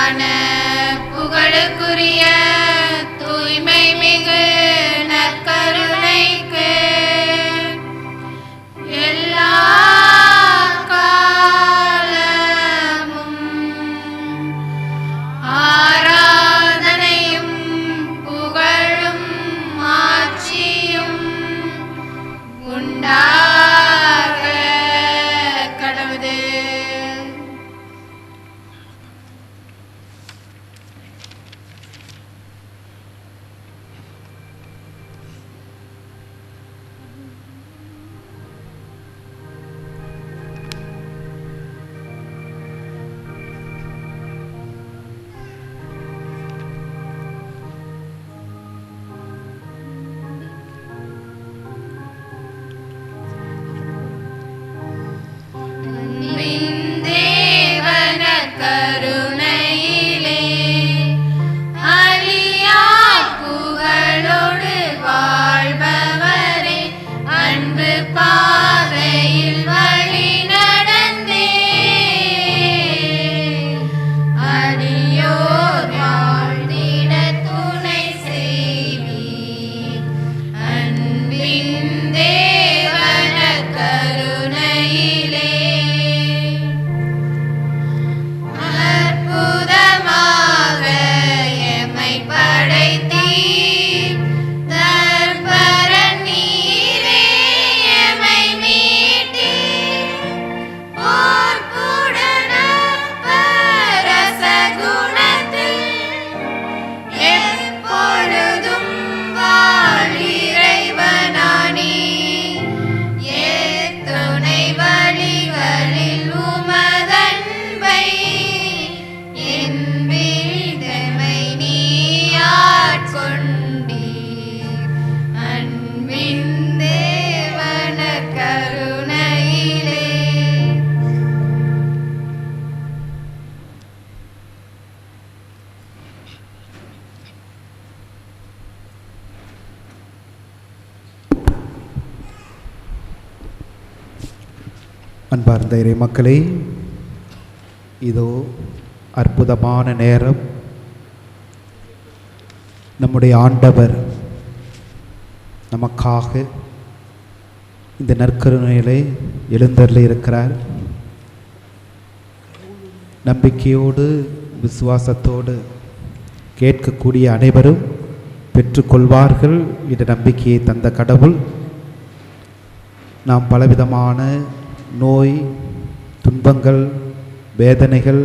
மேலான புகழுக்குரிய தூய்மை மிகு நற்கருணைக்கு எல்லா காலமும் ஆராதனையும் புகழும் ஆட்சியும் உண்டாக கடவுது. கருணையிலே அழியா புகழோடு வாழ்பவரே, அன்பு பாதையில் வழி நடந்தே அடியோர் வாழ்ந்திட துணை செய்வீர். அன்பின் தேவன கருணையிலே அற்புதமாக எம்மை படைத்தீர். தற்பரன் நீரே எம்மை மீட்டீர். போர்க்குடன பரச குணத்தில் எப்பொழுதும் வாழிறைவனானி. ஏத்துணை வழிகளில் உமதன்பை என் வீழ்தமை நீ ஆட்கொண்டீர். அன்பின் தேவன கருணையிலே அன்பார்ந்த இறை மக்களே, இதோ அற்புதமான நேரம். நம்முடைய ஆண்டவர் நமக்காக இந்த நற்கருணையிலே எழுந்தருளி இருக்கிறார். நம்பிக்கையோடு விசுவாசத்தோடு கேட்கக்கூடிய அனைவரும் பெற்றுக்கொள்வார்கள் என்ற நம்பிக்கையை தந்த கடவுள் நாம் பலவிதமான நோய், துன்பங்கள், வேதனைகள்,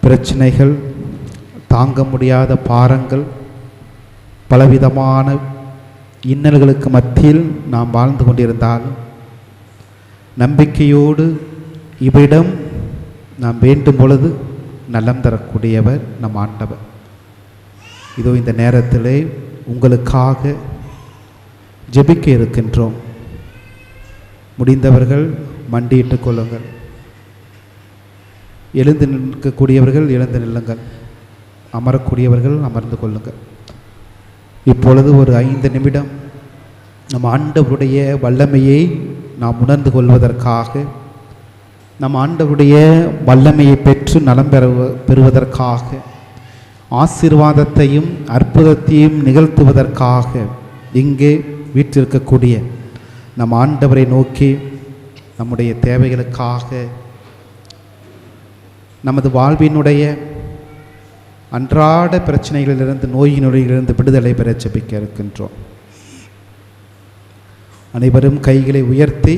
பிரச்சனைகள், தாங்க முடியாத பாரங்கள், பலவிதமான இன்னல்களுக்கு மத்தியில் நாம் வாழ்ந்து கொண்டிருந்தாலும் நம்பிக்கையோடு இவ்விடம் நாம் வேண்டும் பொழுது நலம் தரக்கூடியவர் நம் ஆண்டவர். இதோ இந்த நேரத்திலே உங்களுக்காக ஜெபிக்க இருக்கின்றோம். முடிந்தவர்கள் மண்டியிட்டுக் கொள்ளுங்கள். எழுந்து நிற்கக்கூடியவர்கள் எழுந்து நில்லுங்கள். அமரக்கூடியவர்கள் அமர்ந்து கொள்ளுங்கள். இப்பொழுது ஒரு 5 நிமிடம் நம் ஆண்டவருடைய வல்லமையை நாம் உணர்ந்து கொள்வதற்காக, நம் ஆண்டவருடைய வல்லமையை பெற்று நலம் பெறுவதற்காக, ஆசீர்வாதத்தையும் அற்புதத்தையும் நிகழ்த்துவதற்காக இங்கே வீற்றிருக்கக்கூடிய நம் ஆண்டவரை நோக்கி நம்முடைய தேவைகளுக்காக, நமது வாழ்வினுடைய அன்றாட பிரச்சனைகளிலிருந்து, நோயினுடையிலிருந்து விடுதலை பெற ஜெபிக்க இருக்கின்றோம். அனைவரும் கைகளை உயர்த்தி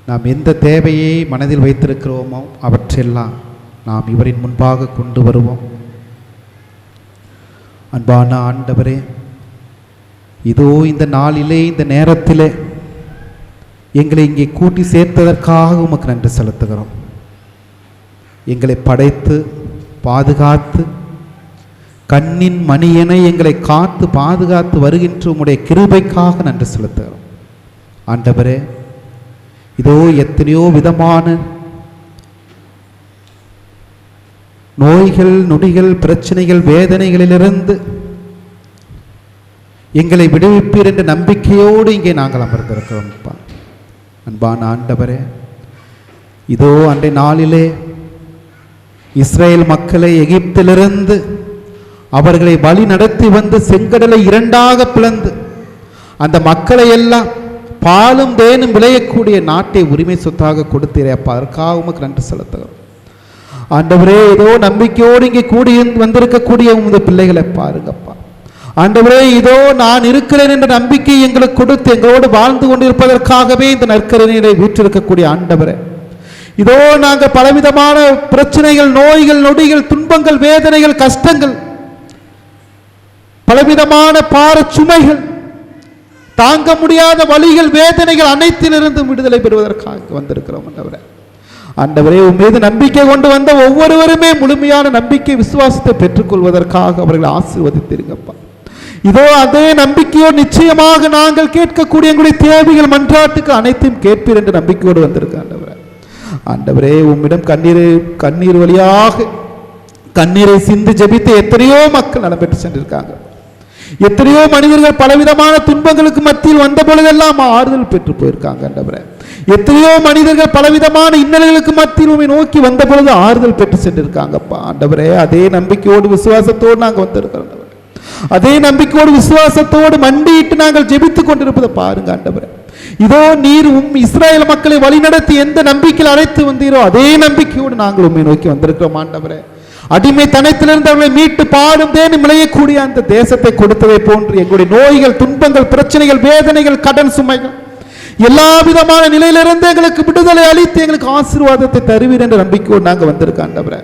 நாம் எந்த தேவையை மனதில் வைத்திருக்கிறோமோ அவற்றெல்லாம் நாம் இவரின் முன்பாக கொண்டு வருவோம். அன்பான ஆண்டவரே, இதோ இந்த நாளிலே, இந்த நேரத்திலே எங்களை இங்கே கூட்டி சேர்த்ததற்காக உமக்கு நன்றி செலுத்துகிறோம். எங்களை படைத்து பாதுகாத்து கண்ணின் மணியனை எங்களை காத்து பாதுகாத்து வருகின்ற உம்முடைய கிருபைக்காக நன்றி செலுத்துகிறோம். ஆண்டவரே, இதோ எத்தனையோ விதமான நோய்கள், நொடிகள், பிரச்சனைகள், வேதனைகளிலிருந்து எங்களை விடுவிப்பீர் என்ற நம்பிக்கையோடு இங்கே நாங்கள் அமர்ந்திருக்கிறோம். அன்பான ஆண்டவரே, இதோ அன்றைய நாளிலே இஸ்ரேல் மக்களை எகிப்திலிருந்து அவர்களை வழி நடத்தி வந்து செங்கடலை இரண்டாக பிளந்து அந்த மக்களை எல்லாம் பாலும் தேனும் விளையக்கூடிய நாட்டை உரிமை சொத்தாக கொடுத்தீரே அப்பா, அதற்காக உமக்கு நன்றி செலுத்துகிறோம். ஆண்டவரே, ஏதோ நம்பிக்கையோடு இங்கே கூடி வந்திருக்கக்கூடிய உமது பிள்ளைகளை பாருங்கப்பா. ஆண்டவரே, இதோ நான் இருக்கிறேன் என்ற நம்பிக்கை எங்களுக்கு கொடுத்து எங்களோடு வாழ்ந்து கொண்டிருப்பதற்காகவே இந்த நற்கருணையை வீற்றிருக்கக்கூடிய ஆண்டவரே, இதோ நாங்கள் பலவிதமான பிரச்சனைகள், நோய்கள், நொடிகள், துன்பங்கள், வேதனைகள், கஷ்டங்கள், பலவிதமான பார சுமைகள், தாங்க முடியாத வலிகள், வேதனைகள் அனைத்திலிருந்தும் விடுதலை பெறுவதற்காக வந்திருக்கிறோம் ஆண்டவரே. ஆண்டவரே, உன் மீது நம்பிக்கை கொண்டு வந்த ஒவ்வொருவருமே முழுமையான நம்பிக்கை, விசுவாசத்தை பெற்றுக்கொள்வதற்காக அவர்களை ஆசீர்வதித்திருங்கப்பா. இதோ அதே நம்பிக்கையோடு நிச்சயமாக நாங்கள் கேட்கக்கூடிய எங்களுடைய தேவைகள், மன்றாட்டுக்கு அனைத்தையும் கேட்பீர் என்ற நம்பிக்கையோடு வந்திருக்க ஆண்டவரே. ஆண்டவரே, உம்மிடம் கண்ணீர் வழியாக கண்ணீரை சிந்து ஜெபித்து எத்தனையோ மக்கள் நலம் பெற்று சென்றிருக்காங்க. எத்தனையோ மனிதர்கள் பலவிதமான துன்பங்களுக்கு மத்தியில் வந்த பொழுதெல்லாம் ஆறுதல் பெற்று போயிருக்காங்க ஆண்டவரே. எத்தனையோ மனிதர்கள் பலவிதமான இன்னல்களுக்கு மத்தியில் உம்மை நோக்கி வந்த பொழுது ஆறுதல் பெற்று சென்றிருக்காங்கப்பா. ஆண்டவரே, அதே நம்பிக்கையோடு விசுவாசத்தோடு நாங்கள் வந்திருக்கிறோம். அதே நம்பிக்கையோடு விசுவாசத்தோடு மண்டியிட்டு நாங்கள் ஜெபித்துக் கொண்டிருப்பதை பாருங்க ஆண்டவரே. இதோ நீர் இஸ்ரேல் மக்களை வழிநடத்தி எந்த நம்பிக்கையில் அழைத்து வந்தீரோ அதே நம்பிக்கையோடு நாங்கள் உம்மை நோக்கி வந்திருக்கிறோம் ஆண்டவரே. அடிமை தனத்திலிருந்து அவர்களை மீட்டு பாடும் தேனும் விளையக்கூடிய அந்த தேசத்தை கொடுத்ததை போன்று எங்களுடைய நோய்கள், துன்பங்கள், பிரச்சனைகள், வேதனைகள், கடன் சுமைகள், எல்லா விதமான நிலையிலிருந்து எங்களுக்கு விடுதலை அளித்து எங்களுக்கு ஆசீர்வாதத்தை தருவீர் என்ற நம்பிக்கையோடு நாங்கள் வந்திருக்கோம் ஆண்டவரே.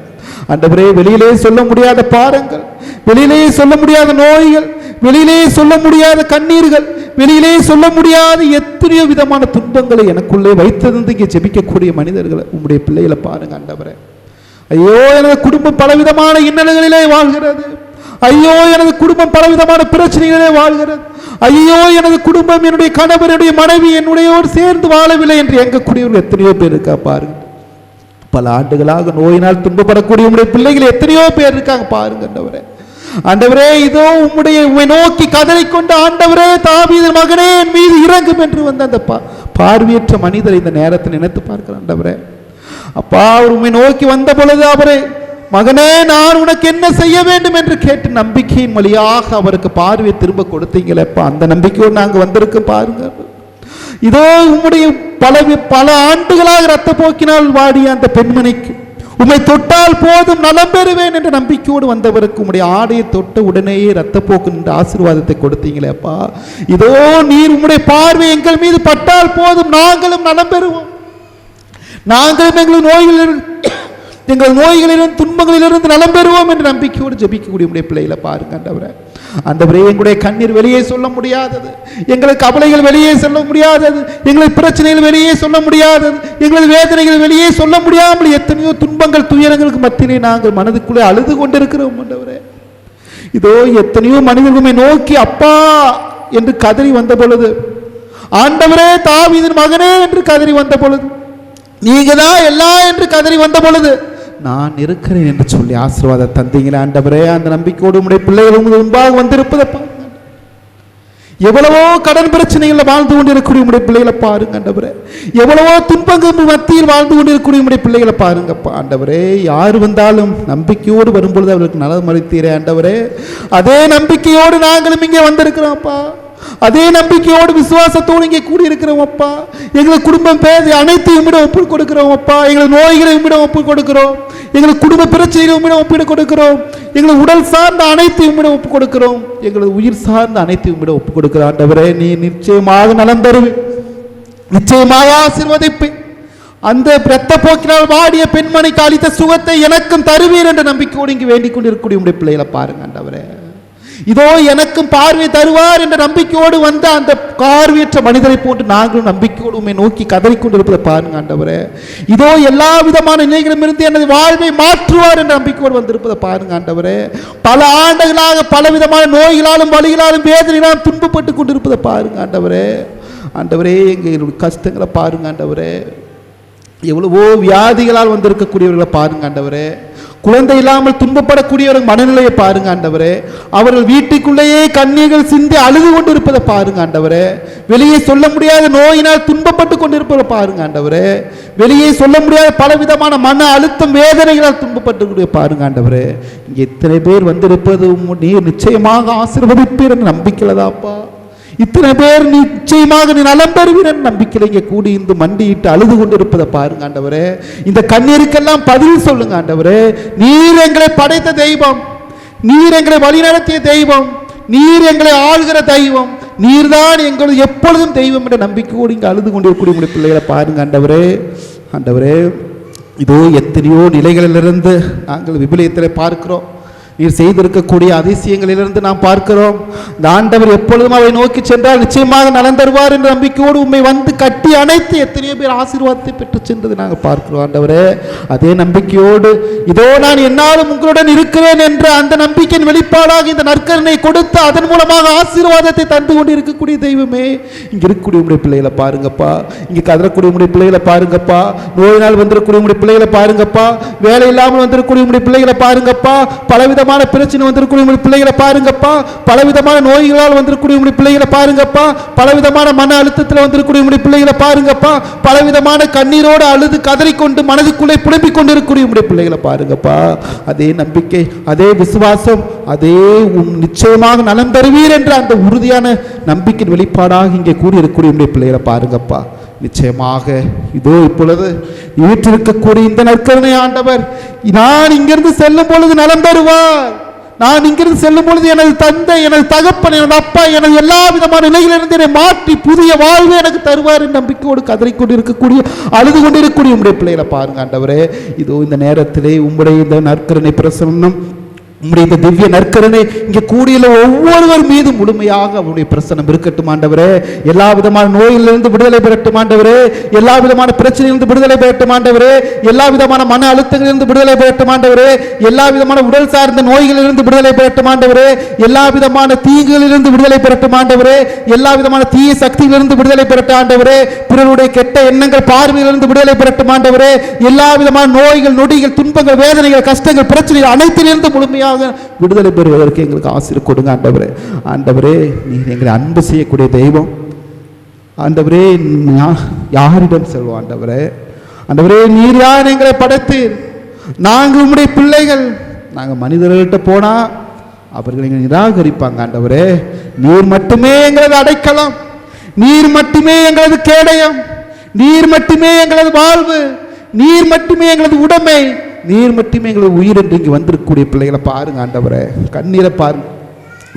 ஆண்டவரே, வெளியிலே சொல்ல முடியாத பாரங்கள், வெளியிலே சொல்ல முடியாத நோய்கள், வெளியிலே சொல்ல முடியாத கண்ணீர்கள், வெளியிலே சொல்ல முடியாத எத்தனையோ விதமான துன்பங்களை எனக்குள்ளே வைத்திருந்து இங்கே ஜெபிக்கக்கூடிய மனிதர்களை உங்களுடைய பிள்ளைகளை பாருங்க ஆண்டவரே. ஐயோ, எனது குடும்பம் பலவிதமான இன்னல்களிலே வாழ்கிறது. ஐயோ, எனது குடும்பம் பலவிதமான பிரச்சனைகளிலே வாழ்கிறது. ஐயோ, எனது குடும்பம், என்னுடைய கணவர், என்னுடைய மனைவி என்னுடையோடு சேர்ந்து வாழவில்லை என்று எங்கக்கூடியவர்கள் எத்தனையோ பேர் இருக்கா பாருங்க. பல ஆண்டுகளாக நோயினால் துன்பப்படக்கூடிய உங்களுடைய பிள்ளைகள் எத்தனையோ பேர் இருக்காங்க பாருங்க ஆண்டவரே. ஆண்டவரே, இதோ உம்மை நோக்கி கதறிக்கொண்ட ஆண்டவரே, தாவீது மகனே என் மீது இறங்கும் என்று வந்த அந்த பார்வையற்ற மனிதரை இந்த நேரத்தில் நினைத்து பார்க்கிறேன் ஆண்டவரே. அப்பா, அவர் உம்மை நோக்கி வந்த பொழுது அவரை, மகனே நான் உனக்கு என்ன செய்ய வேண்டும் என்று கேட்டு நம்பிக்கையின் வழியாக அவருக்கு பார்வையை திரும்ப கொடுத்தீங்களேப்பா. அந்த நம்பிக்கையோடு நாங்கள் வந்திருக்க பாருங்க. இதோ உம்முடைய பல ஆண்டுகளாக இரத்த போக்கினால் வாடிய அந்த பெண்மணிக்கு உம்மை தொட்டால் போதும் நலம் பெறுவேன் என்ற நம்பிக்கையோடு வந்தவருக்கு உம்முடைய ஆடையை தொட்ட உடனேயே இரத்தப்போக்கு நின்ற ஆசீர்வாதத்தை கொடுத்தீங்களேப்பா. இதோ நீர் உம்முடைய பார்வை எங்கள் மீது பட்டால் போதும் நாங்களும் நலம் பெறுவோம், நாங்களும் எங்கள் நோய்களிலிருந்து துன்பங்களிலிருந்து நலம் பெறுவோம் என்று நம்பிக்கையோடு ஜெபிக்கக்கூடிய உடைய பிள்ளைகளை பாருங்க ஆண்டவரே. ஆண்டவரே, எங்களுடைய கண்ணீர் வெளியே சொல்ல முடியாதது, எங்களுக்கு கவலைகள் வெளியே சொல்ல முடியாதது, எங்களுக்கு பிரச்சனைகள் வெளியே சொல்ல முடியாதது, எங்களது வேதனைகள் வெளியே சொல்ல முடியாமல் எத்தனையோ துன்பங்கள், துயரங்களுக்கு மத்தியிலே நாங்கள் மனதுக்குள்ளே அழுது கொண்டிருக்கிறோம் ஆண்டவரே. இதோ எத்தனையோ மனிதர்களை நோக்கி அப்பா என்று கதறி வந்த பொழுது, ஆண்டவரே தாவீதின் மகனே என்று கதறி வந்த பொழுது, நீங்க தான் எல்லாம் என்று கதறி வந்த பொழுது நான் இருக்கிறேன் என்று சொல்லி ஆசீர்வாதம் தந்தீங்களே ஆண்டவரே. அந்த நம்பிக்கையோடு உங்களுடைய பிள்ளைகள் உங்களுக்கு முன்பாக வந்திருப்பதை பாருங்க. எவ்வளவோ கடன் பிரச்சனைகளை வாழ்ந்து கொண்டிருக்கக்கூடிய உங்களுடைய பிள்ளைகளை பாருங்க ஆண்டவரே. எவ்வளவோ துன்பங்கள் மத்தியில் வாழ்ந்து கொண்டிருக்கக்கூடிய உங்களுடைய பிள்ளைகளை பாருங்கப்பா ஆண்டவரே. யார் வந்தாலும் நம்பிக்கையோடு வரும்பொழுது அவர்களுக்கு நலம் அளித்தீரே ஆண்டவரே. அதே நம்பிக்கையோடு நாங்களும் இங்கே வந்திருக்கிறோம்ப்பா. அதே நம்பிக்கையோடு விசுவாசத்தோடு இங்கே கூடியிருக்கிறோம் அப்பா. எங்களுக்கு குடும்பம் பேசி அனைத்தையும் உம்மிடம் ஒப்புக் கொடுக்கிறோம் அப்பா. எங்களுக்கு நோய்களை உம்மிடம் ஒப்புக் கொடுக்கிறோம், எங்களுக்கு குடும்ப பிரச்சனைகளை உம்மிடம் ஒப்பிட கொடுக்கிறோம், எங்களுக்கு உடல் சார்ந்த அனைத்தையும் உம்மிடம் ஒப்புக் கொடுக்கிறோம், எங்களது உயிர் சார்ந்த அனைத்தையும் உம்மிடம் ஒப்புக் கொடுக்கிறோம் ஆண்டவரே. நீ நிச்சயமாக நலம் தருவேன், நிச்சயமாக ஆசீர்வதிப்பேன். அந்த இரத்த போக்கினால் வாடிய பெண்மணிக்கு அளித்த சுகத்தை எனக்கும் தருவீர் என்ற நம்பிக்கையோடு இங்கு வேண்டிக் கொண்டிருக்கக்கூடிய உடைய பிள்ளைகளை பாருங்க ஆண்டவரே. இதோ எனக்கும் பார்வை தருவார் என்ற நம்பிக்கையோடு வந்த அந்த பார்வையற்ற மனிதரை போன்று நாங்களும் நம்பிக்கையோடு உம்மை நோக்கி கதறிக்கொண்டிருப்பதை பாருங்க ஆண்டவரே. இதோ எல்லா விதமான நிலைகளிலும் இருந்து எனது வாழ்வை மாற்றுவார் என்ற நம்பிக்கையோடு வந்திருப்பதை பாருங்க ஆண்டவரே. பல ஆண்டுகளாக பல விதமான நோய்களாலும் வலிகளாலும் வேதனைகளாலும் துன்பப்பட்டு கொண்டிருப்பதை பாருங்க ஆண்டவரே. ஆண்டவரே, எங்களுடைய கஷ்டங்களை பாருங்க ஆண்டவரே. எவ்வளவோ வியாதிகளால் வந்திருக்கக்கூடியவர்களை பாருங்க ஆண்டவரே. குழந்தை இல்லாமல் துன்பப்படக்கூடிய மனநிலையை பாருங்க ஆண்டவரே. அவர்கள் வீட்டுக்குள்ளேயே கண்ணீர்கள் சிந்தி அழுது கொண்டு இருப்பதை பாருங்க ஆண்டவரே. வெளியே சொல்ல முடியாத நோயினால் துன்பப்பட்டு கொண்டிருப்பதை பாருங்க ஆண்டவரே. வெளியே சொல்ல முடியாத பலவிதமான மன அழுத்தம் வேதனைகளால் துன்பப்பட்டு பாருங்க ஆண்டவரே. இங்கே இத்தனை பேர் வந்திருப்பது நீர் நிச்சயமாக ஆசீர்வதிப்பீர் என்ற நம்பிக்கையில்தாப்பா. இத்தனை பேர் நிச்சயமாக நீ நலம் பெறுவீர் என்ற நம்பிக்கையில் இங்கே கூடி இந்த மண்டியிட்டு அழுது கொண்டு இருப்பதை பாருங்க ஆண்டவரே. இந்த கண்ணீருக்கெல்லாம் பதில் சொல்லுங்க ஆண்டவரே. நீர் எங்களை படைத்த தெய்வம், நீர் எங்களை வழிநடத்திய தெய்வம், நீர் எங்களை ஆள்கிற தெய்வம், நீர்தான் எங்களது எப்பொழுதும் தெய்வம் என்ற நம்பிக்கையோடு இங்கே அழுது கொண்டிருக்கக்கூடிய உங்களுடைய பிள்ளைகளை பாருங்க ஆண்டவரே. ஆண்டவரே, இதோ எத்தனையோ நிலைகளிலிருந்து நாங்கள் விபிலியத்தில் பார்க்கிறோம். நீர் செய்திருக்கக்கூடிய அதிசயங்களிலிருந்து நாம் பார்க்கிறோம். இந்த ஆண்டவர் எப்பொழுதும் அவை நோக்கி சென்றால் நிச்சயமாக நலன் தருவார் என்ற நம்பிக்கையோடு உண்மை வந்து கட்டி அணைத்து எத்தனையோ பேர் ஆசீர்வாதத்தை பெற்று சென்றது நாங்கள் பார்க்கிறோம் ஆண்டவரே. அதே நம்பிக்கையோடு இதோ நான் என்னாலும் உங்களுடன் இருக்கிறேன் என்ற அந்த நம்பிக்கையின் வெளிப்பாடாக இந்த நற்கருணை கொடுத்து அதன் மூலமாக ஆசீர்வாதத்தை தந்து கொண்டு இருக்கக்கூடிய தெய்வமே, இங்க இருக்கக்கூடிய உங்களுடைய பிள்ளைகளை பாருங்கப்பா. இங்க கதறக்கூடிய உங்களுடைய பிள்ளைகளை பாருங்கப்பா. நோயினால் வந்திருக்கக்கூடிய உங்களுடைய பிள்ளைகளை பாருங்கப்பா. வேலை இல்லாமல் வந்திருக்கக்கூடிய உங்களுடைய பிள்ளைகளை பாருங்கப்பா. பலவிதமான பிரச்சனை வந்திருக்கக்கூடிய உங்களுடைய பிள்ளைகளை பாருங்கப்பா. பலவிதமான நோய்களால் வந்திருக்கக்கூடிய உங்களுடைய பிள்ளைகளை பாருங்கப்பா. பலவிதமான மன அழுத்தத்தில் வந்திருக்கக்கூடிய உங்களுடைய பிள்ளைகளை பாருங்கப்பா. பலவிதமான கண்ணீரோடு அழுது கதறிக்கொண்டு மனதுக்குள்ளே புலம்பிக் கொண்டிருக்கக்கூடிய உங்களுடைய பிள்ளைகளை பாருங்கப்பா. அதே நம்பிக்கை, அதே விசுவாசம், அதே நிச்சயமாக நலம் தருவீர் என்ற அந்த உறுதியான நம்பிக்கையின் வெளிப்பாடாக இங்கே கூறியிருக்கக்கூடிய உங்களுடைய பிள்ளைகளை பாருங்கப்பா. நிச்சயமாக இதோ இப்பொழுது வீற்றிருக்கக்கூடிய இந்த நற்கருணை ஆண்டவர் நான் இங்கிருந்து செல்லும் பொழுது நலம் தருவார். நான் இங்கிருந்து செல்லும் பொழுது எனது தந்தை, எனது தகப்பன், எனது அப்பா, எனது எல்லா விதமான நிலையிலிருந்து என்னை மாற்றி புதிய வாழ்வு எனக்கு தருவார் என்ற நம்பிக்கையோடு கதறிக்கொண்டு இருக்கக்கூடிய அழுது கொண்டிருக்கக்கூடிய உங்களுடைய பிள்ளைகளை பாருங்க ஆண்டவரே. இதோ இந்த நேரத்திலே உங்களுடைய இந்த நற்கருணை பிரசன்னம், உம்முடைய இந்த திவ்ய நற்கருணை இங்கே கூடியுள்ள ஒவ்வொருவர் மீது முழுமையாக அவருடைய பிரசன்னம் இருக்கட்டும் ஆண்டவரே. எல்லா விதமான நோயிலிருந்து விடுதலை பெறட்டும் ஆண்டவரே. எல்லா விதமான பிரச்சனையிலிருந்து விடுதலை பெறட்டும் ஆண்டவரே. எல்லா விதமான மன அழுத்தங்களிலிருந்து விடுதலை பெறட்டும் ஆண்டவரே. எல்லா விதமான உடல் சார்ந்த நோய்களிலிருந்து விடுதலை பெறட்டும் ஆண்டவரே. எல்லா விதமான தீங்குகளிலிருந்து விடுதலை பெறட்டும் ஆண்டவரே. எல்லா விதமான தீய சக்திகளிலிருந்து விடுதலை பெறட்டும் ஆண்டவரே. பிறருடைய கெட்ட எண்ணங்கள் பார்வையிலிருந்து விடுதலை பெறட்டும் ஆண்டவரே. எல்லா விதமான நோய்கள், நொடிகள், துன்பங்கள், வேதனைகள், கஷ்டங்கள், பிரச்சனைகள் அனைத்திலிருந்து முழுமையாக விடுதலை பெறுவதற்கு எங்களுக்கு ஆசீர்வாதம் கொடுங்க ஆண்டவரே. ஆண்டவரே, நீர் எங்களை அன்பு செய்யக்கூடிய தெய்வம் ஆண்டவரே. யாரிடம் செல்வோம் ஆண்டவரே? ஆண்டவரே, நீர் யார் எங்களை படைத்து? நாங்கள் உம்முடைய பிள்ளைகள். நாங்கள் மனிதர்கள்ட்ட போனா அவர்கள் எங்களை நிராகரிப்பாங்க ஆண்டவரே. நீர் மட்டுமே எங்களது அடைக்கலம், நீர் மட்டுமே எங்களது கேடயம், நீர் மட்டுமே எங்களது வாழ்வு, நீர் மட்டுமே எங்களது உடைமை, நீர் மட்டுமே எங்களை உயிர் என்று இங்கே வந்திருக்கக்கூடிய பிள்ளைகளை பாருங்க ஆண்டவரே. கண்ணீரை பாருங்க,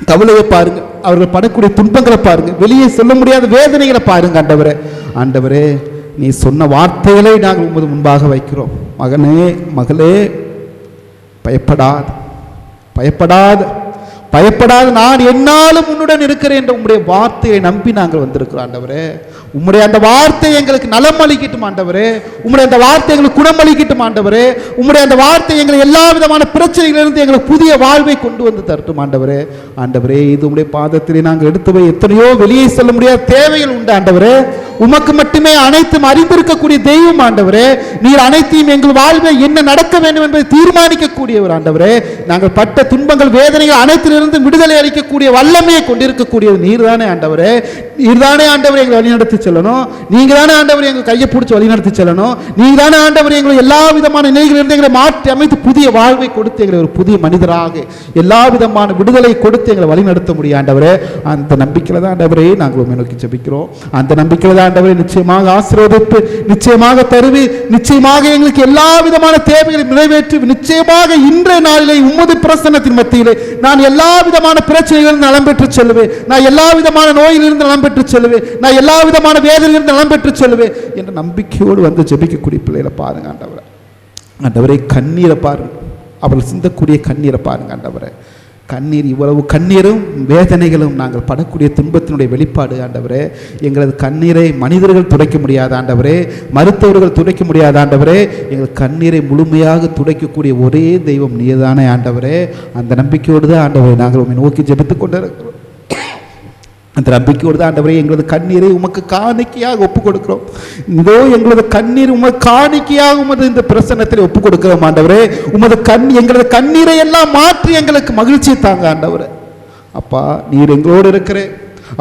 கவலையை பாருங்க, அவர்கள் படக்கூடிய துன்பங்களை பாருங்க, வெளியே சொல்ல முடியாத வேதனைகளை பாருங்க ஆண்டவரே. ஆண்டவரே, நீ சொன்ன வார்த்தைகளை நாங்கள் உமது முன்பாக வைக்கிறோம். மகனே, மகளே, பயப்படாது, பயப்படாது, பயப்படாது, நான் என்னாலும் உன்னுடன் இருக்கிறேன் என்ற உம்முடைய வார்த்தையை நம்பி நாங்கள் வந்திருக்கிறோம் ஆண்டவரே. உம்முடைய அந்த வார்த்தை எங்களுக்கு நலம் அளிக்கட்டும் ஆண்டவரே. உம்முடைய அந்த வார்த்தை எங்களுக்கு குணம் அளிக்கட்டும் ஆண்டவரே. உம்முடைய அந்த வார்த்தை எங்களை எல்லா விதமான பிரச்சனைகளிலிருந்து எங்களுக்கு புதிய வாழ்வை கொண்டு வந்து தரட்டும் ஆண்டவரே. ஆண்டவரே, இது உம்முடைய பாதத்திலே நாங்கள் எடுத்து போய் எத்தனையோ வெளியே சொல்ல முடியாத தேவைகள் உண்டு ஆண்டவரே. உமக்கு மட்டுமே அனைத்தும் அறிந்திருக்கக்கூடிய தெய்வம் ஆண்டவரே. நீர் அனைத்தையும் எங்கள் வாழ்வை என்ன நடக்க வேண்டும் என்பதை தீர்மானிக்கக்கூடியவர் ஆண்டவரே. நாங்கள் பட்ட துன்பங்கள், வேதனைகள் அனைத்திலிருந்து விடுதலை அளிக்கக்கூடிய வல்லமையை கொண்டிருக்கக்கூடியது நீர் தானே ஆண்டவரே. நீர் தானே ஆண்டவரை எங்களை வழிநடத்தி செல்லணும். நீங்க தானே ஆண்டவர் எங்கள் கையை பிடிச்சி வழிநடத்தி செல்லணும். நீங்க தானே ஆண்டவர் எங்களை எல்லா விதமான நிலைகளிலிருந்து எங்களை மாற்றி அமைத்து புதிய வாழ்வை கொடுத்து எங்களை ஒரு புதிய மனிதராக எல்லா விதமான விடுதலை கொடுத்து எங்களை வழிநடத்த முடியும் ஆண்டவரே. அந்த நம்பிக்கையில தான் ஆண்டவரே நாங்கள் உண்மை நோக்கி ஜெபிக்கிறோம். அந்த நம்பிக்கையில தான் ஆண்டவரை நிச்சயமாக ஆசீர்வதிப்பு, நிச்சயமாக தருவி, நிச்சயமாக எங்களுக்கு எல்லா விதமான தேவைகளை நிறைவேற்றி, நிச்சயமாக இன்றைய நாளிலே உமது பிரசன்னத்தின் மத்தியிலே நான் எல்லா விதமான பிரச்சனைகளிலிருந்து நலம் பெற்று செல்வேன். நான் எல்லா விதமான நோயிலிருந்து நலம் பெற்று செல்வேன். நான் எல்லா விதமான வேதனையிலிருந்து நலம் பெற்று செல்வேன் என்ற நம்பிக்கையோடு வந்து ஜெபிக்கக்கூடிய பிள்ளைகளை பாருங்க ஆண்டவரே. ஆண்டவரே, கண்ணீரை பாருங்க, அவர்கள் சிந்தக்கூடிய கண்ணீரை பாருங்க ஆண்டவரே. கண்ணீர், இவ்வளவு கண்ணீரும் வேதனைகளும் நாங்கள் படக்கூடிய துன்பத்தினுடைய வெளிப்பாடு ஆண்டவரே. எங்களது கண்ணீரை மனிதர்கள் துடைக்க முடியாத ஆண்டவரே, மருத்துவர்கள் துடைக்க முடியாத ஆண்டவரே. எங்கள் கண்ணீரை முழுமையாக துடைக்கக்கூடிய ஒரே தெய்வம் நீர்தானே ஆண்டவரே. அந்த நம்பிக்கையோடு தான் ஆண்டவரே நாங்கள் உண்மை நோக்கி ஜெபித்துக் கொண்டிருக்கிறோம். அந்த நம்பிக்கையோடு தான் ஆண்டவரே எங்களது கண்ணீரை உமக்கு காணிக்கையாக ஒப்பு கொடுக்கிறோம். இதோ எங்களது கண்ணீர் உமக்கு காணிக்கையாக உமது இந்த பிரசன்னத்தில் ஒப்பு கொடுக்கிறோம் ஆண்டவரே. உமது எங்களது கண்ணீரை எல்லாம் மாற்றி எங்களுக்கு மகிழ்ச்சி தாங்க ஆண்டவரே. அப்பா நீர் எங்களோடு இருக்கிறேன்.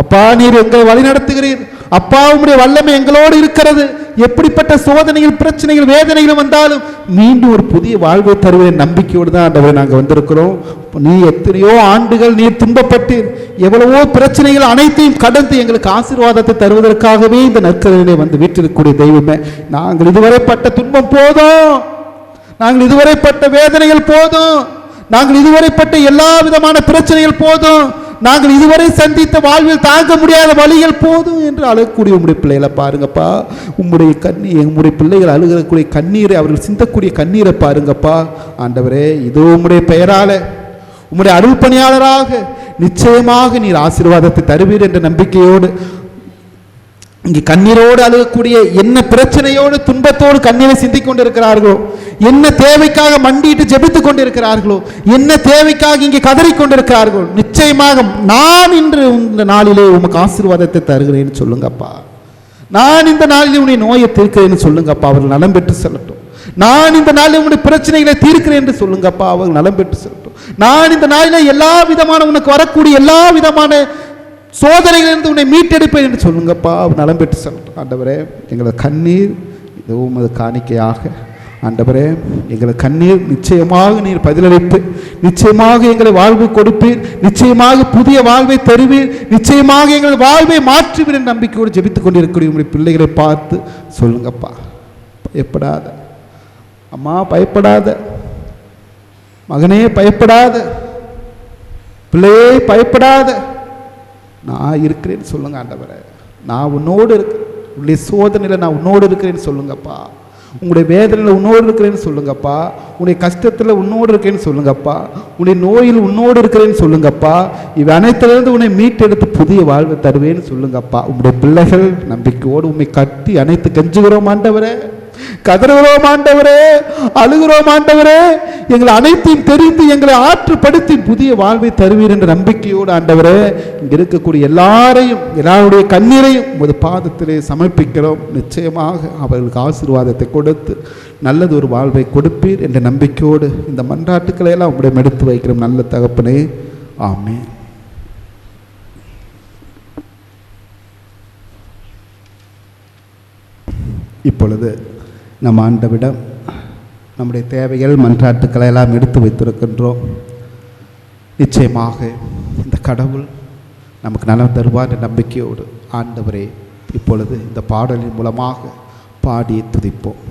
அப்பா நீர் எங்களை வழி நடத்துகிறீர். அப்பா உம்முடைய வல்லமை எங்களோடு இருக்கிறது. எப்படிப்பட்ட சோதனைகள், பிரச்சனைகள், வேதனைகள் வந்தாலும் மீண்டும் ஒரு புதிய வாழ்வை தருவேன் நம்பிக்கையோடு தான் ஆண்டவரே நாங்கள் வந்திருக்கிறோம். நீ எத்தனையோ ஆண்டுகள் நீர் துன்பப்பட்டு எவ்வளவோ பிரச்சனைகள் அனைத்தையும் கடந்து எங்களுக்கு ஆசீர்வாதத்தை தருவதற்காகவே இந்த நற்கரையிலே வந்து வீட்டிருக்கக்கூடிய தெய்வமே, நாங்கள் இதுவரை பட்ட துன்பம் போதும், நாங்கள் இதுவரை பட்ட வேதனைகள் போதும், நாங்கள் இதுவரை பட்ட எல்லா விதமான பிரச்சனைகள் போதும், நாங்கள் இதுவரை சந்தித்த வாழ்வில் தாங்க முடியாத வழிகள் போதும் என்று அழகக்கூடிய உம்முடைய பிள்ளைகளை பாருங்கப்பா. உம்முடைய உம்முடைய பிள்ளைகள் அழுகக்கூடிய கண்ணீரை, அவர்கள் சிந்தக்கூடிய கண்ணீரை பாருங்கப்பா. ஆண்டவரே இதோ உம்முடைய பெயரால உம்முடைய அருள் பணியாளராக நிச்சயமாக நீர் ஆசீர்வாதத்தை தருவீர் என்ற நம்பிக்கையோடு இங்கே கண்ணீரோடு அழுகக்கூடிய, என்ன பிரச்சனையோடு துன்பத்தோடு கண்ணீரை சிந்திக் கொண்டிருக்கிறார்களோ, என்ன தேவைக்காக மண்டிட்டு ஜெபித்துக் கொண்டிருக்கிறார்களோ, என்ன தேவைக்காக இங்கே கதறிக்கொண்டிருக்கிறார்களோ, நிச்சயமாக நான் இன்று இந்த நாளிலே உமக்கு ஆசீர்வாதத்தை தருகிறேன்னு சொல்லுங்கப்பா. நான் இந்த நாளிலே உன்னை நோயை தீர்க்கிறேன்னு சொல்லுங்கப்பா, அவர்கள் நலம் பெற்று செல்லட்டும். நான் இந்த நாளில் உன்னுடைய பிரச்சனைகளை தீர்க்கிறேன் என்று சொல்லுங்கப்பா, அவர்கள் நலம் பெற்று செல்லட்டும். நான் இந்த நாளில் எல்லா விதமான உனக்கு வரக்கூடிய எல்லா விதமான சோதனைகளிலிருந்து உன்னை மீட்டெடுப்பேன் என்று சொல்லுங்கப்பா, அவர் நலம் பெற்று செல்லட்டும். ஆண்டவரே எங்களது கண்ணீர் இதுவும் அது காணிக்கையாக ஆண்டவரே, எங்களது கண்ணீர் நிச்சயமாக நீர் பதிலளிப்பு, நிச்சயமாக எங்களை வாழ்வு கொடுப்பீர், நிச்சயமாக புதிய வாழ்வை தருவீர், நிச்சயமாக எங்களது வாழ்வை மாற்றுவீர் என்ற நம்பிக்கையோடு ஜெபித்துக் கொண்டிருக்கக்கூடிய உங்களுடைய பிள்ளைகளை பார்த்து சொல்லுங்கப்பா, பயப்படாத அம்மா, பயப்படாத மகனே, பயப்படாத பிள்ளையே, பயப்படாத, நான் இருக்கிறேன்னு சொல்லுங்க ஆண்டவரே. நான் உன்னோடு இருக்கிறேன், உங்களுடைய சோதனையில் நான் உன்னோடு இருக்கிறேன்னு சொல்லுங்கப்பா. உங்களுடைய வேதனையில் உன்னோடு இருக்கிறேன்னு சொல்லுங்கப்பா. உன்னுடைய கஷ்டத்தில் உன்னோடு இருக்கேன்னு சொல்லுங்கப்பா. உன்னுடைய நோயில் உன்னோடு இருக்கிறேன்னு சொல்லுங்கப்பா. இவை அனைத்திலிருந்து உன்னை மீட்டெடுத்து புதிய வாழ்வை தருவேன்னு சொல்லுங்கப்பா. உங்களுடைய பிள்ளைகள் நம்பிக்கையோடு உண்மை கட்டி அனைத்து கெஞ்சுகிறோம் ஆண்டவரே, கதறுகிறோம் ஆண்டவரே, அழுகிறோம் ஆண்டவரே. எங்களை அனைத்தையும் தெரிந்து எங்களை ஆற்றுப்படுத்தி புதிய வாழ்வை தருவீர் என்ற நம்பிக்கையோடு ஆண்டவரே, இங்க இருக்கக்கூடிய எல்லாருடைய கண்ணீரையும் உமது பாதத்திலே சமர்ப்பிக்கிறோம். நிச்சயமாக அவர்களுக்கு ஆசீர்வாதத்தை கொடுத்து நல்லது ஒரு வாழ்வை கொடுப்பீர் என்ற நம்பிக்கையோடு இந்த மன்றாட்டுக்களை எல்லாம் உம்முடைய எடுத்து வைக்கிறோம் நல்ல தகப்பனே. ஆமென். இப்பொழுது நம் ஆண்டவிடம் நம்முடைய தேவைகள், மன்றாட்டுக்களை எல்லாம் எடுத்து வைத்திருக்கின்றோம். நிச்சயமாக இந்த கடவுள் நமக்கு நலம் தருவார் என்ற நம்பிக்கையோடு ஆண்டவரே இப்பொழுது இந்த பாடலின் மூலமாக பாடி துதிப்போம்.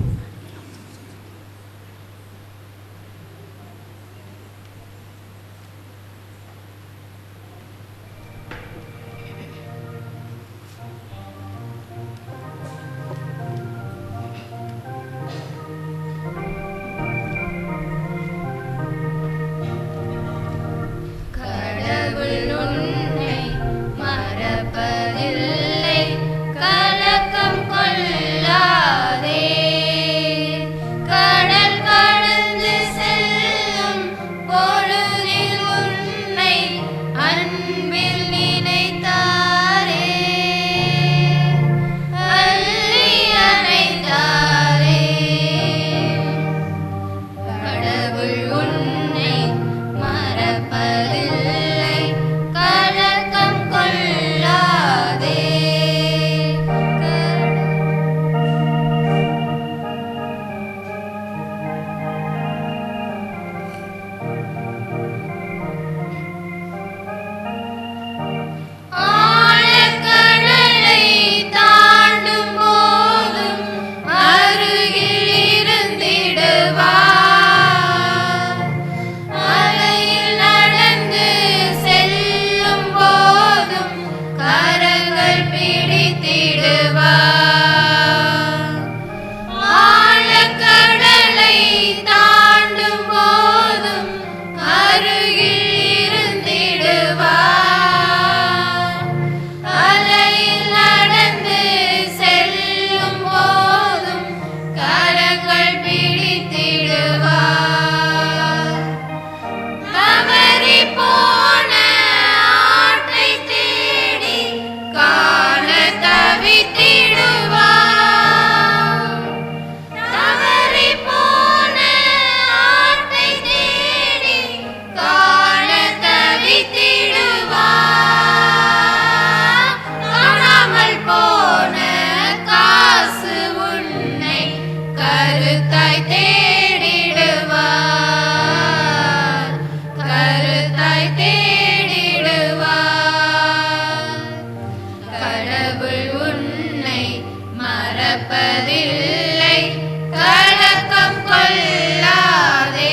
மறப்பதில்லை, கலக்கம் கொள்ளாதே.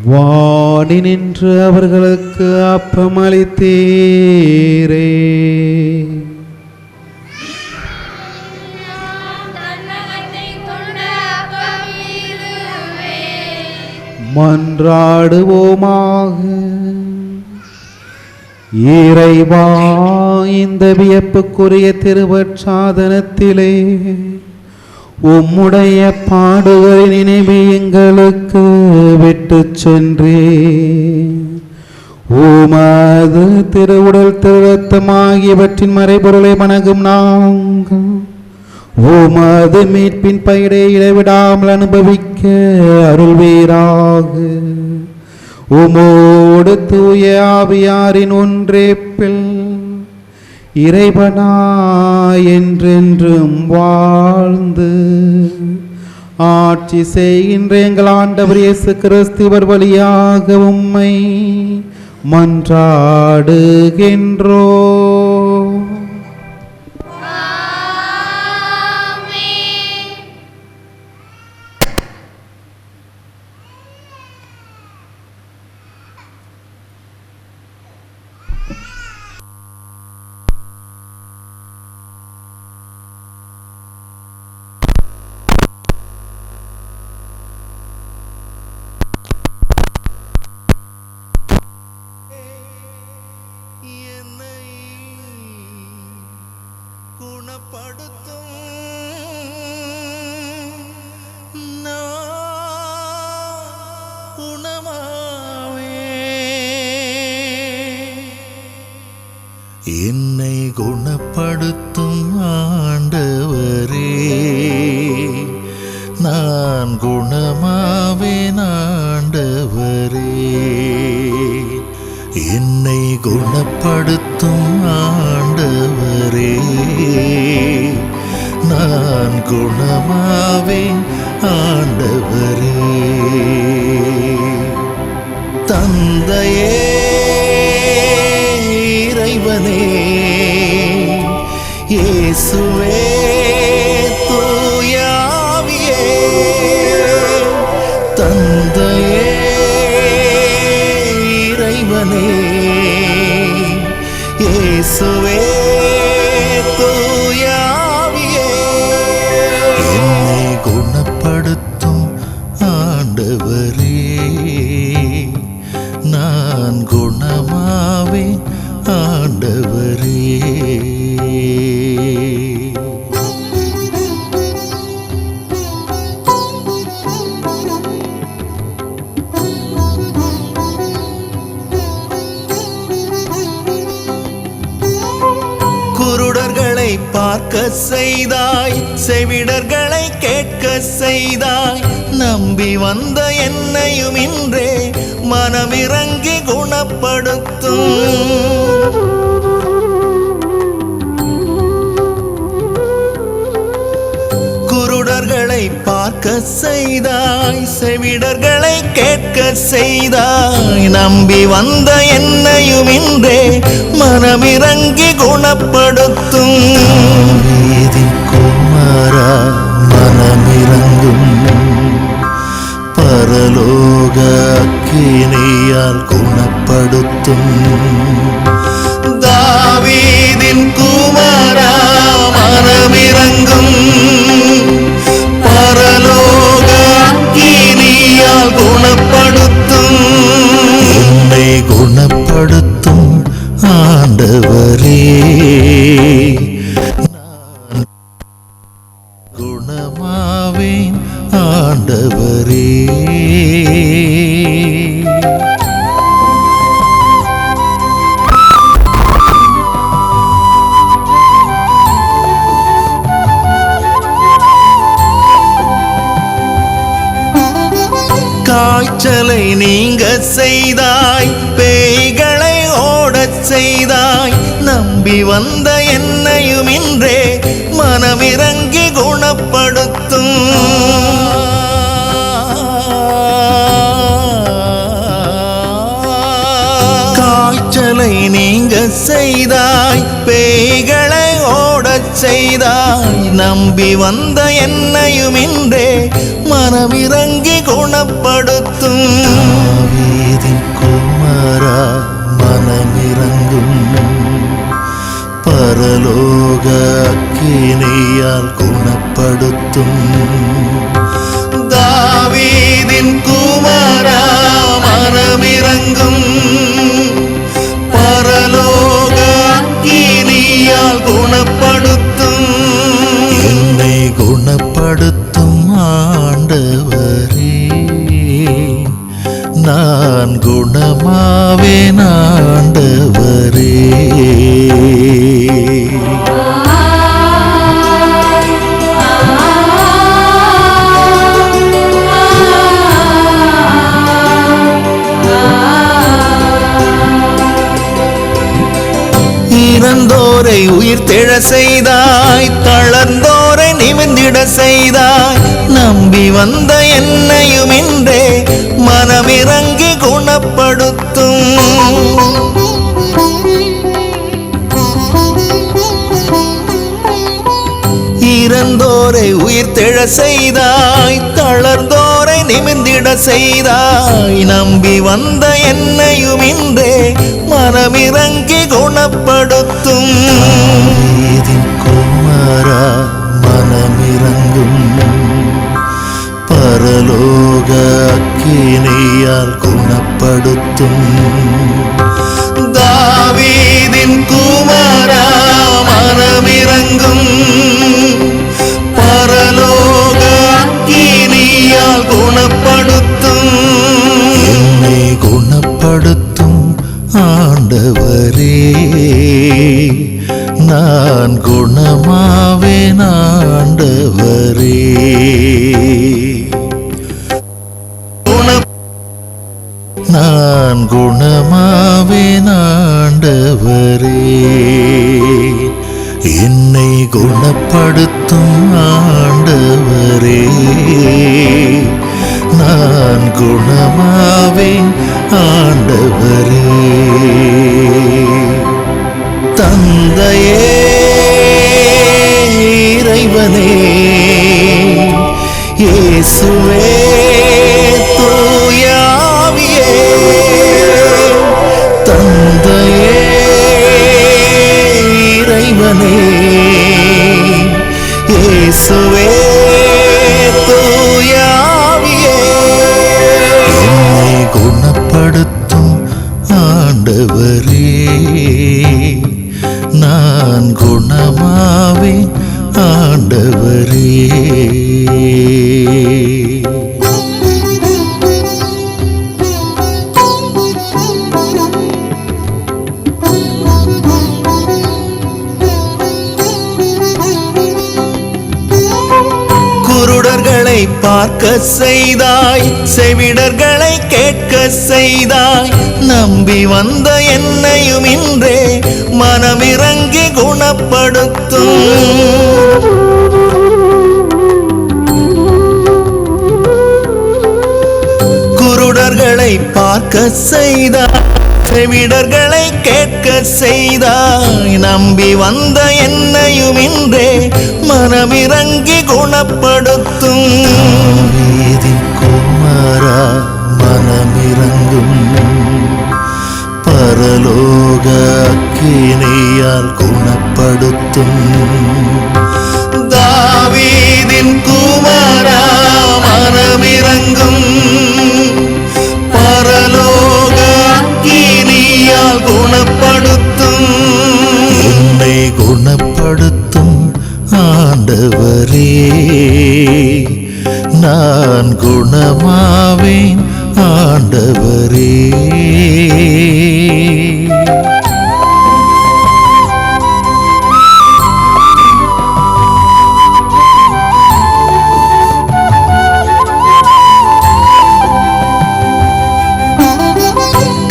வாடி நின்று அவர்களுக்கு அப்பமளித்தீரே. மன்றாடுவோமாக. இறைவா, இந்த வியப்புக்குரிய திருவற்சாதனத்திலே உம்முடைய பாடுகளின் நினைவு எங்களுக்கு விட்டு சென்றே உமது திருவுடல் திருரத்தம் ஆகியவற்றின் மறைபொருளை வணங்கும் நாங்கள் உமது மீட்பின் பயிரை இடைவிடாமல் அனுபவிக்க அருள்வீராக. உமோடு தூய ஆவியாரின் ஒன்றேப்பில் இறைவனாய் என்றென்றும் வாழ்ந்து ஆட்சி செய்கின்ற எங்கள் ஆண்டவர் இயேசு கிறிஸ்துவர் வழியாக உம்மை மன்றாடுகின்றோம். என்னை குணப்படுத்தும் ஆண்டவரே, நான் குணமாவேன் ஆண்டவரே. என்னை குணப்படுத்தும் ஆண்டவரே, நான் குணமாவேன் ஆண்டவரே. தந்தையே, இறைவனே, இயேசுவே தூய ஆவியே தந்தையே இறைவனே இயேசுவே தூய ஆவியே என்னை குணப்படுத்தும் ஆண்டவரே நான் குணமாவேன் ஆண்டவரே குருடர்களை பார்க்க செய்தாய் செவிடர்களை கேட்க செய்தாய் நம்பி வந்த என்னையும் இன்றே மனமிறங்கி குணப்படுத்தும் குருடர்களை பார்க்க செய்தாய் செவிடர்களை கேட்க செய்தாய் நம்பி வந்த என்னையும் இன்றே மனமிறங்கி குணப்படுத்தும் குமாரா மனமிறங்கும் பரலோக அக்கினியால் குணப்படுத்தும் தாவீதின் குமாரா மனமிறங்கும் பரலோக அக்கினியால் குணப்படுத்தும் என்னை குணப்படுத்தும் ஆண்டவரே நான் குணமாவேன் ஆண்டவரே காய்ச்சலை நீங்க செய்தாய் பேய்களை ஓடச் செய்தாய் நம்பி வந்த என்னையும் இன்றே மனமிறங்கி குணப்படுத்தும் காய்ச்சலை நீங்க செய்தாய் பேய்களை ஓடச் செய்தாய் நம்பி வந்த என்னையும் இன்றே மனமிறங்கி குணப்படுத்தும் குமாரா மனமிறங்கும் பரலோக அக்கினியால் குணப்படுத்தும் தாவீதின் குமாரா மனமிறங்கும் பரலோக அக்கினியால் குணப்படுத்தும் என்னை குணப்படுத்தும் ஆண்டவரே நான் குணமாவேன் ஆண்டவரே இறந்தோரை உயிர் தெழ செய்தாய் தளர்ந்தோரை நிமிர்ந்திட செய்தாய் நம்பி வந்த என்னையும் இன்றே மனமிறங்கி குணப்படுத்தும் இறந்தோரை உயிர் தெழ செய்தாய் தளர்ந்தோரை நிமிர்ந்திட செய்தாய் நம்பி வந்த என்னையும் இன்றே மனமிறங்கி குணப்படுத்தும் குமாரா மனமிறங்கும் பரலோக அக்கினியால் குணப்படுத்தும் தாவீதின் குமாரா மனமிறங்கும் பரலோக அக்கினியால் குணப்படுத்தும் என்னை குணப்படுத்தும் ஆண்டவரே நான் குணமாவேன் ஆண்டவரே நான் குணமாவேன் ஆண்டவரே என்னை குணப்படுத்தும் ஆண்டவரே நான் குணமாவேன் ஆண்டவரே தந்தையே இயேசுவே தூய ஆவியே தந்தையே இறைவனே இயேசுவே தூய ஆவியே என்னை குணப்படுத்தும் ஆண்டவரே நான் குணமாவேன் ஆண்டவரே. குருடர்களை பார்க்க செய்தாய், செவிடர்களை கேட்க செய்தாய், நம்பி வந்த என்னையும் இன்றே மனமிறங்கி குணப்படுத்தும். குருடர்களை பார்க்க செய்தாய், செவிடர்களை கேட்க செய்தாய், நம்பி வந்த என்னையும் இன்றே மனமிறங்கி குணப்படுத்தும். குமாரா மனமிறங்கும், பரலோக அக்கினியால் குணப்படுத்தும். தாவீதின் குமாரா மனமிறங்கும், பரலோக அக்கினியால் குணப்படுத்தும். என்னை குணப்படுத்தும் ஆண்டவரே நான் குணமாவேன் ஆண்டவரே.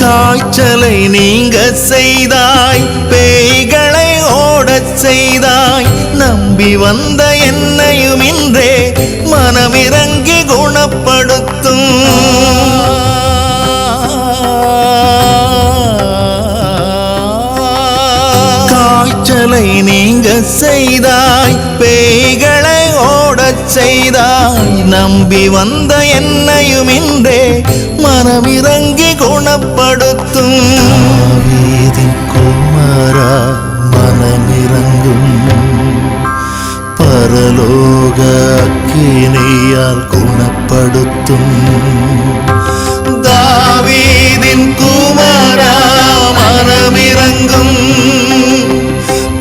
காய்ச்சலை நீங்க செய்தாய், பேய்களை ஓடச் செய்தாய், நம்பி வந்த என்னையும் இன்றே மனமிறங்கி குணப்படுத்தும். காய்ச்சலை நீங்க செய்தாய், பேய்களை ஓடச் செய்தாய், நம்பி வந்த என்னையும் இன்றே மனமிறங்கி குணப்படுத்தும். குமாரா மனமிறங்கும், பரலோக அக்கினியால் குணப்படுத்தும். தாவீதின் குமாரா மனமிறங்கும்,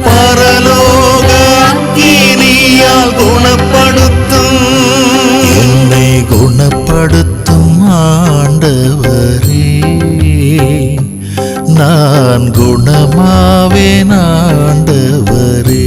பரலோக அக்கினியால் குணப்படுத்தும். என்னை குணப்படுத்தும் ஆண்டவரே நான் குணமாவேன் ஆண்டவரே.